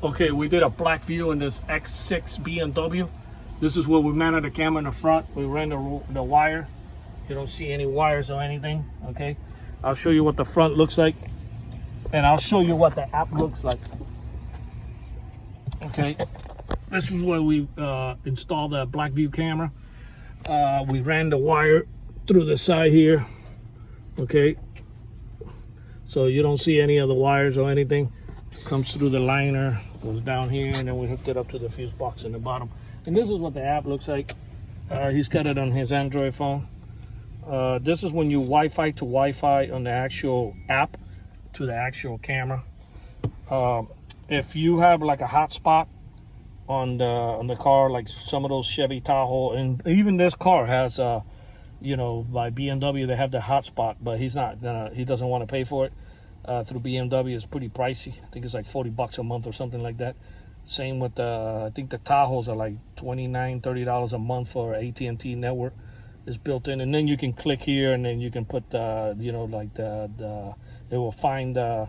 Okay, we did a Blackvue in this X6 BMW. This is where we mounted the camera in the front. We ran the wire. You don't see any wires or anything, okay? I'll show you what the front looks like, and I'll show you what the app looks like. Okay, this is where we installed the Blackvue camera. We ran the wire through the side here, okay? So you don't see any of the wires or anything. Comes through the liner, goes down here, and then we hooked it up to the fuse box in the bottom. And this is what the app looks like. He's got it on his Android phone. This is when you Wi-Fi to Wi-Fi on the actual app to the actual camera. If you have like a hotspot on the car, like some of those Chevy Tahoe, and even this car has you know, by BMW they have the hotspot, but he doesn't want to pay for it. Through BMW is pretty pricey. I think it's like $40 a month or something like that. Same with I think the Tahoes are like $29, $30 a month for AT&T network is built in, and then you can click here, and then you can put you know, like it will find the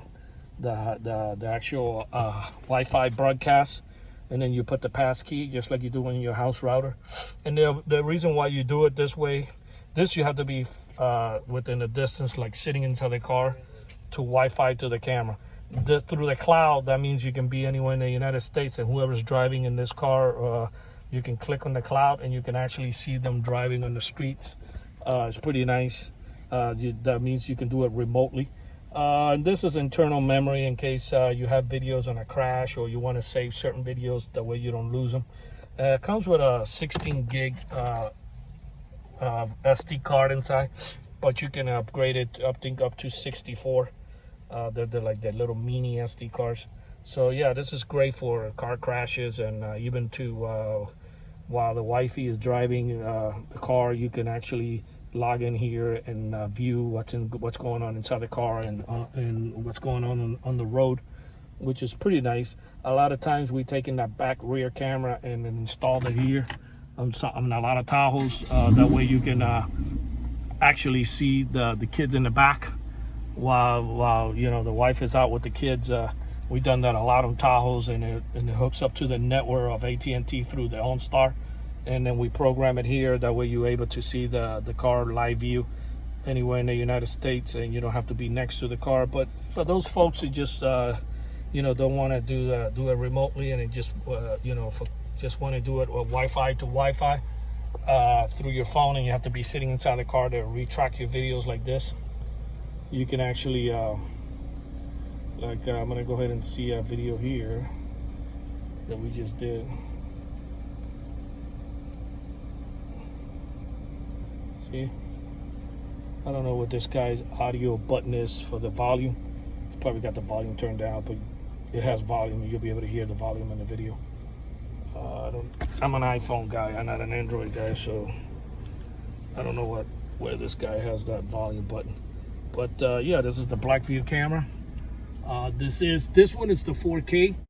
actual Wi-Fi broadcast, and then you put the pass key just like you do in your house router. And the reason why you do it this way, you have to be within a distance, like sitting inside the car, to Wi-Fi to the camera. Through the cloud, that means you can be anywhere in the United States, and whoever's driving in this car, you can click on the cloud and you can actually see them driving on the streets. It's pretty nice. That means you can do it remotely. And this is internal memory in case you have videos on a crash, or you want to save certain videos, that way you don't lose them. It comes with a 16 gig SD card inside, but you can upgrade it, I think, up to 64. They're like that little mini SD cards. So yeah, this is great for car crashes, and even to while the wifey is driving the car, you can actually log in here and view what's going on inside the car, and what's going on the road, which is pretty nice. A lot of times we taken that back rear camera and installed it here on a lot of Tahoes. That way you can actually see the kids in the back while you know, the wife is out with the kids. We've done that a lot on Tahoes, and it hooks up to the network of AT&T through the OnStar, and then we program it here. That way you're able to see the car live view anywhere in the United States, and you don't have to be next to the car. But for those folks who just you know, don't want to do it remotely, and it just you know, just want to do it with Wi-Fi to Wi-Fi through your phone, and you have to be sitting inside the car to retract your videos like this, you can actually like I'm gonna go ahead and see a video here that we just did. See, I don't know what this guy's audio button is for the volume. He's probably got the volume turned down, but it has volume, and you'll be able to hear the volume in the video. I'm an iPhone guy, I'm not an Android guy, so I don't know where this guy has that volume button. But yeah, this is the Blackvue camera. This one is the 4K.